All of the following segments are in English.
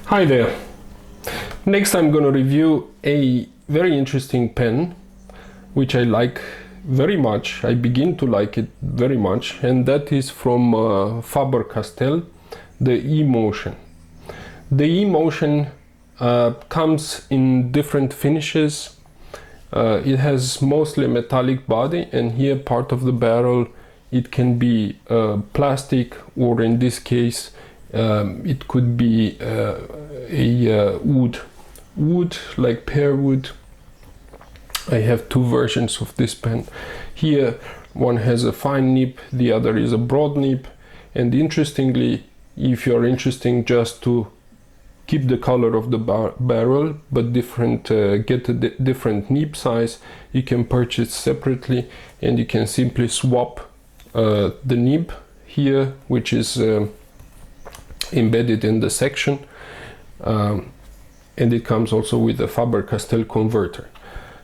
Hi there. Next I'm going to review a very interesting pen which I like very much. I begin to like it very much, and that is from Faber-Castell, the EMotion. The EMotion comes in different finishes. It has mostly a metallic body, and here part of the barrel it can be plastic, or in this case it could be a wood like pear wood. I have two versions of this pen. Here one has a fine nib, the other is a broad nib, and interestingly, if you're interested just to keep the color of the barrel but get a different nib size, you can purchase separately, and you can simply swap the nib here, which is embedded in the section, and it comes also with a Faber-Castell converter.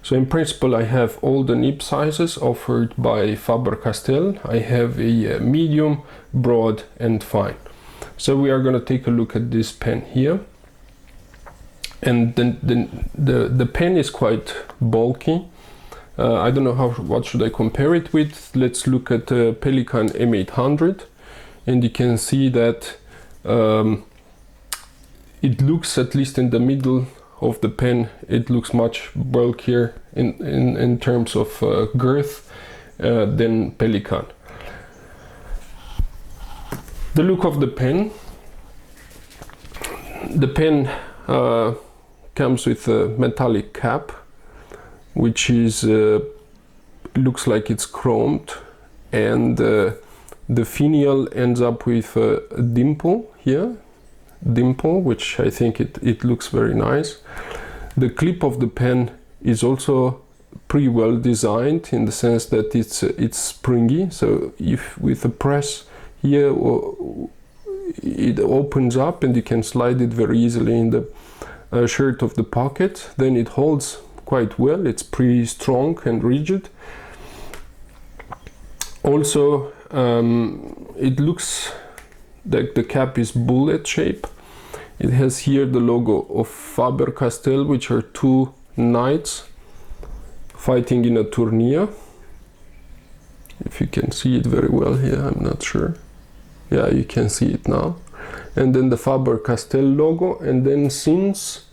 So in principle I have all the nib sizes offered by Faber-Castell. I have a medium, broad and fine. So we are going to take a look at this pen here. And then the pen is quite bulky. I don't know what should I compare it with. Let's look at the Pelikan M800, and you can see that it looks, at least in the middle of the pen, it looks much bulkier in terms of girth than Pelikan. The look of the pen comes with a metallic cap, which is looks like it's chromed, and the finial ends up with a dimple here, which I think it looks very nice. The clip of the pen is also pretty well designed, in the sense that it's springy, so if with a press here it opens up and you can slide it very easily in the shirt of the pocket. Then it holds quite well, it's pretty strong and rigid. Also it looks like the cap is bullet shape. It has here the logo of Faber-Castell, which are two knights fighting in a tournure. If you can see it very well here, I'm not sure. Yeah, you can see it now. And then the Faber-Castell logo, and then since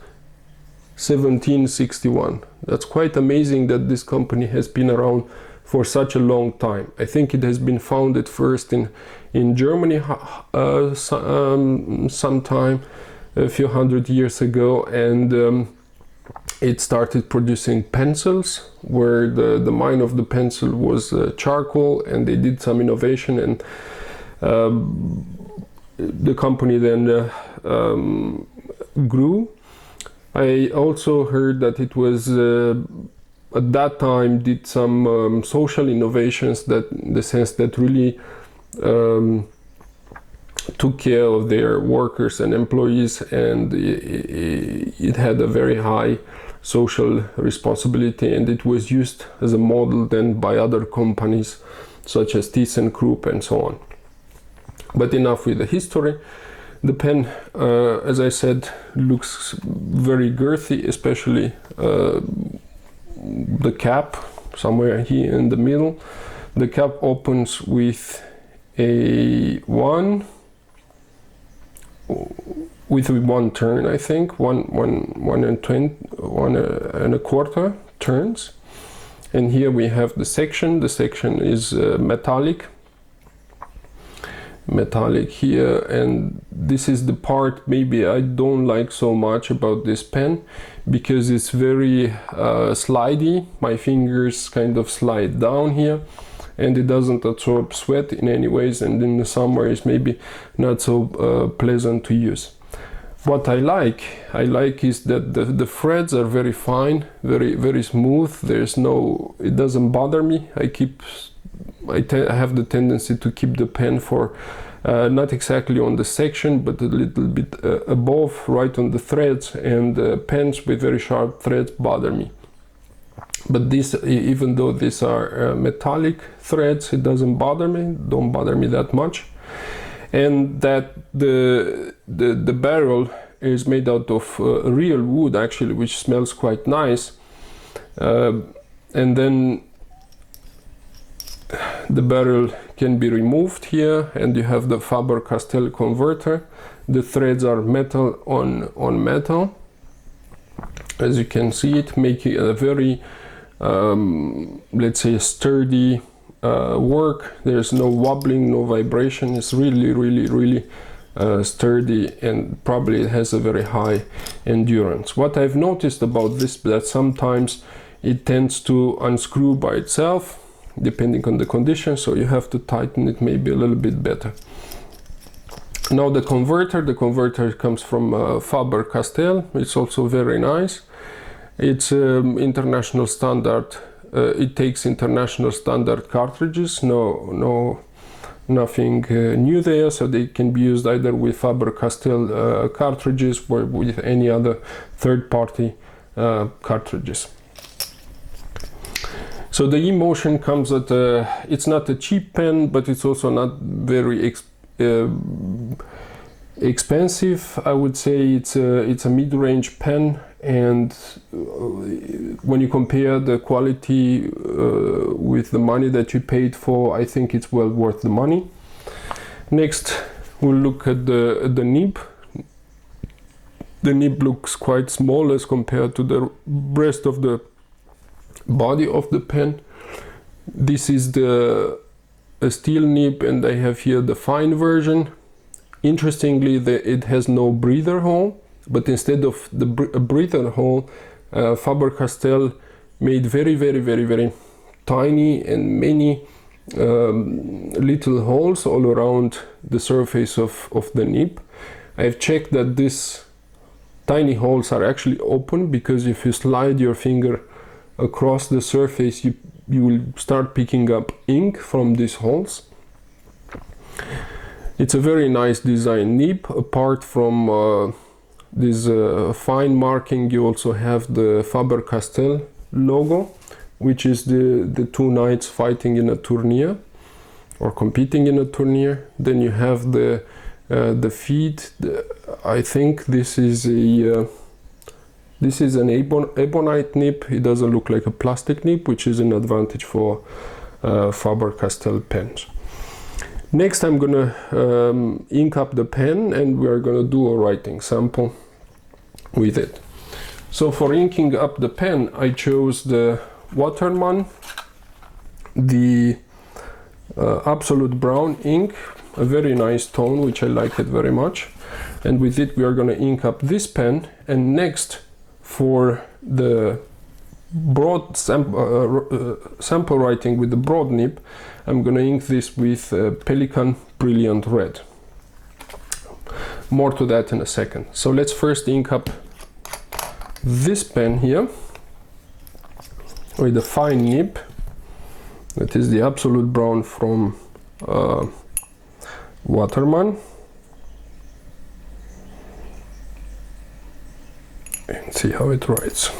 1761. That's quite amazing that this company has been around for such a long time. I think it has been founded first in Germany sometime a few hundred years ago, and it started producing pencils, where the mind of the pencil was charcoal, and they did some innovation, and the company then grew. I also heard that it was at that time did some social innovations, that in the sense that really took care of their workers and employees, and it had a very high social responsibility, and it was used as a model then by other companies such as ThyssenKrupp and so on. But enough with the history. The pen, as I said, looks very girthy, especially the cap, somewhere here in the middle. The cap opens with one turn, I think, one and a quarter turns. And here we have the section. The section is metallic here, and this is the part maybe I don't like so much about this pen, because it's very slidey. My fingers kind of slide down here, and it doesn't absorb sweat in any ways, and in the summer it's maybe not so pleasant to use. What I like is that the threads are very fine, very smooth. It doesn't bother me. I have the tendency to keep the pen for not exactly on the section, but a little bit above, right on the threads, and pens with very sharp threads bother me. But this, even though these are metallic threads, it don't bother me that much. And that the barrel is made out of real wood actually, which smells quite nice. And then the barrel can be removed here, and you have the Faber-Castell converter. The threads are metal on metal, as you can see it, making a very let's say sturdy work. There's no wobbling, no vibration. It's really sturdy, and probably it has a very high endurance. What I've noticed about this, that sometimes it tends to unscrew by itself depending on the condition, so you have to tighten it maybe a little bit better. Now the converter comes from Faber-Castell. It's also very nice. It's international standard. It takes international standard cartridges. Nothing new there, so they can be used either with Faber-Castell cartridges or with any other third-party cartridges. So the EMotion comes at it's not a cheap pen, but it's also not very expensive. I would say it's a mid-range pen, and when you compare the quality with the money that you paid for, I think it's well worth the money. Next, we'll look at the nib. The nib looks quite small as compared to the rest of the body of the pen. This is a steel nib, and I have here the fine version. Interestingly, it has no breather hole, but instead of a breather hole, Faber-Castell made very tiny and many little holes all around the surface of the nib. I've checked that these tiny holes are actually open, because if you slide your finger across the surface, you will start picking up ink from these holes. It's a very nice design nib. Apart from this fine marking, you also have the Faber-Castell logo, which is the two knights fighting in a tourney or competing in a tourney. Then you have the feet. I think this is an ebonite nib. It doesn't look like a plastic nib, which is an advantage for Faber-Castell pens. Next, I'm gonna ink up the pen, and we're gonna do a writing sample with it. So for inking up the pen, I chose the Waterman, the Absolute Brown ink, a very nice tone, which I like it very much. And with it, we are gonna ink up this pen. And next, for the broad sample writing with the broad nib, I'm gonna ink this with Pelikan Brilliant Red. More to that in a second. So let's first ink up this pen here with the fine nib. That is the Absolute Brown from Waterman. And see how it writes.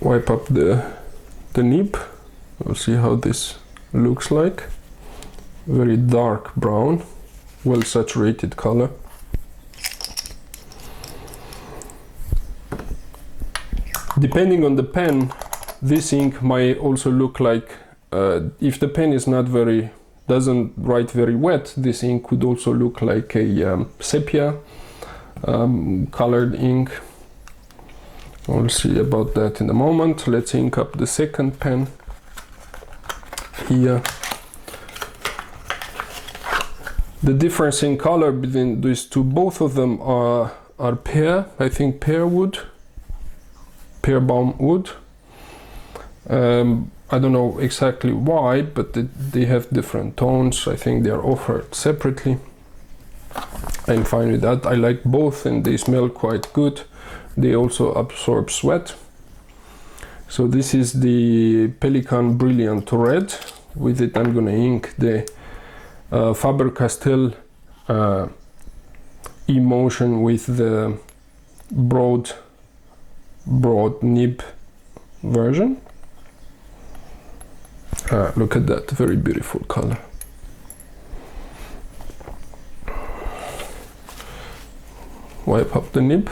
Wipe up the nib. We'll see how this looks like. Very dark brown, well saturated color. Depending on the pen, this ink might also look like, if the pen is doesn't write very wet, this ink could also look like a sepia colored ink. We'll see about that in a moment. Let's ink up the second pen here. The difference in color between these two, both of them are pear, I think pear balm wood. I don't know exactly why, but they have different tones. I think they are offered separately. I'm fine with that. I like both, and they smell quite good. They also absorb sweat. So this is the Pelikan Brilliant Red. With it, I'm gonna ink the Faber-Castell EMotion with the broad nib version. Look at that, very beautiful color. wipe up the nib.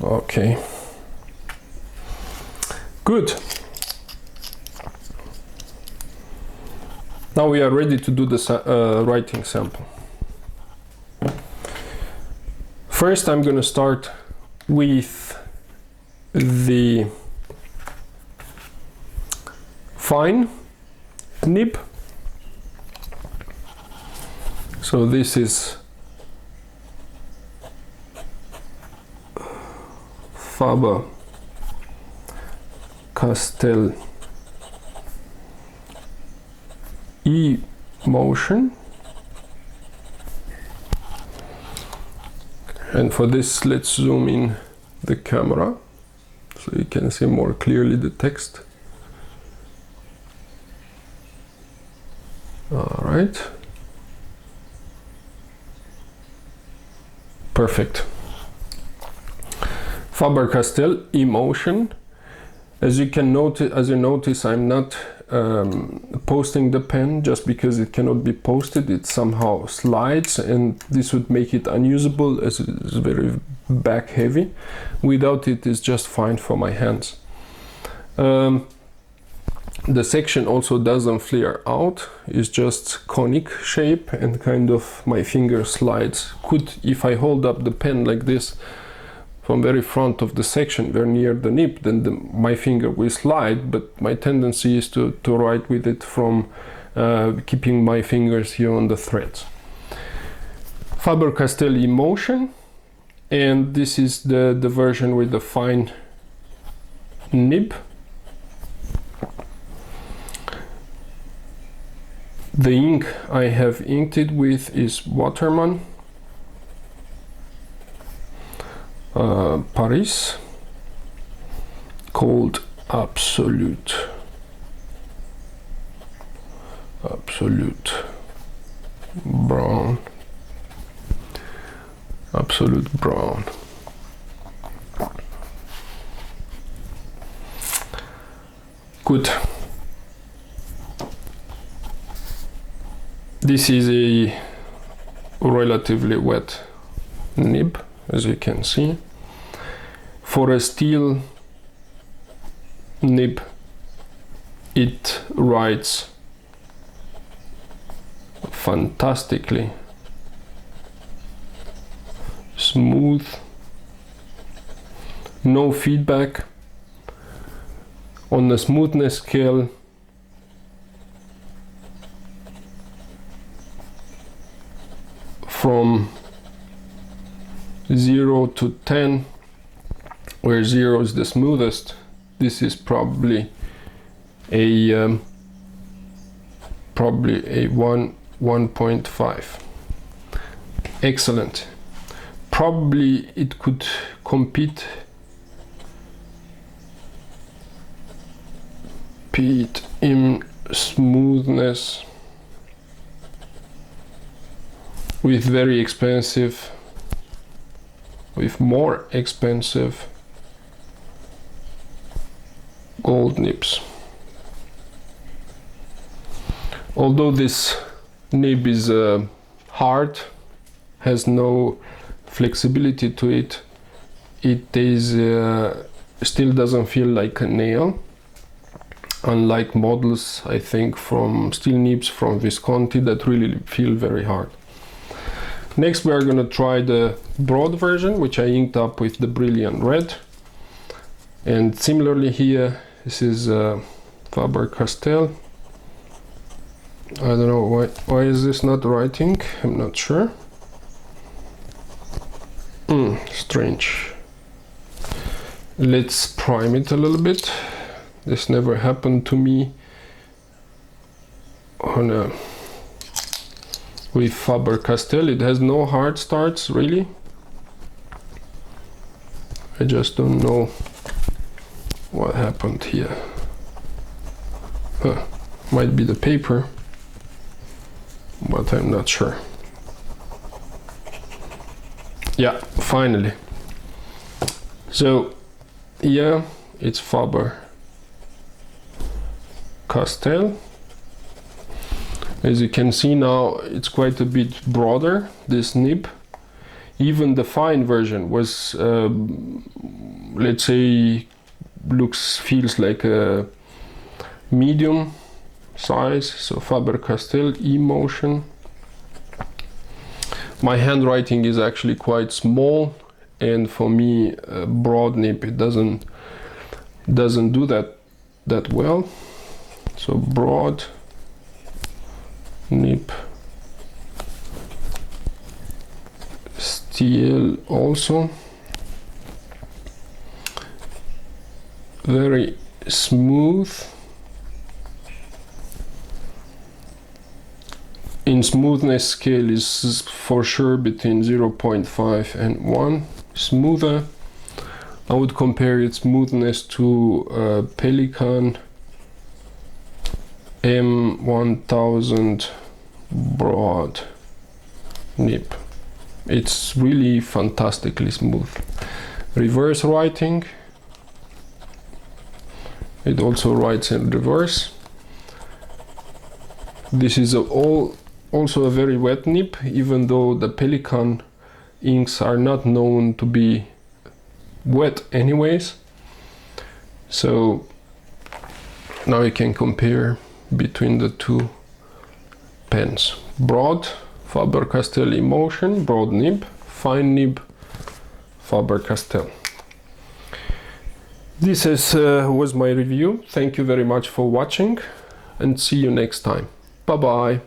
Okay, good. Now we are ready to do the writing sample. First I'm going to start with the fine nib. So this is Faber-Castell EMotion, and for this let's zoom in the camera so you can see more clearly the text. All right, perfect. Faber-Castell EMotion. As you notice, I'm not posting the pen just because it cannot be posted. It somehow slides, and this would make it unusable as it is very back heavy. Without it, it's just fine for my hands. The section also doesn't flare out. It's just conic shape, and kind of my finger slides. If I hold up the pen like this from very front of the section, very near the nib, then my finger will slide, but my tendency is to write with it from keeping my fingers here on the threads. Faber-Castell EMotion, and this is the version with the fine nib. The ink I have inked it with is Waterman Paris, called Absolute Brown. Absolute Brown. Good. This is a relatively wet nib, as you can see. For a steel nib, it writes fantastically smooth, no feedback. On the smoothness scale, from 0 to 10, where 0 is the smoothest, this is probably a 1.5. Excellent. Probably it could compete in smoothness with more expensive gold nibs. Although this nib is hard, has no flexibility to it, it is still doesn't feel like a nail, unlike models I think from steel nibs from Visconti that really feel very hard. Next we are going to try the broad version, which I inked up with the brilliant red, and similarly here this is Faber-Castell. I don't know why is this not writing, I'm not sure. Strange. Let's prime it a little bit. This never happened to me with Faber-Castell. It has no hard starts really. I just don't know what happened here. Might be the paper, but I'm not sure. Yeah, finally. So yeah, it's Faber-Castell. As you can see now, it's quite a bit broader, this nib, Even the fine version was, let's say, feels like a medium size. So Faber-Castell EMotion. My handwriting is actually quite small, and for me, broad nib, it doesn't do that well. So broad nib steel also very smooth. In smoothness scale is for sure between 0.5 and 1 smoother. I would compare its smoothness to Pelikan M1000 broad nib. It's really fantastically smooth. Reverse writing, it also writes in reverse. This is also a very wet nib, even though the Pelikan inks are not known to be wet anyways. So now you can compare between the two pens. Broad Faber-Castell EMotion, broad nib, fine nib Faber-Castell. This was my review. Thank you very much for watching, and see you next time. Bye bye.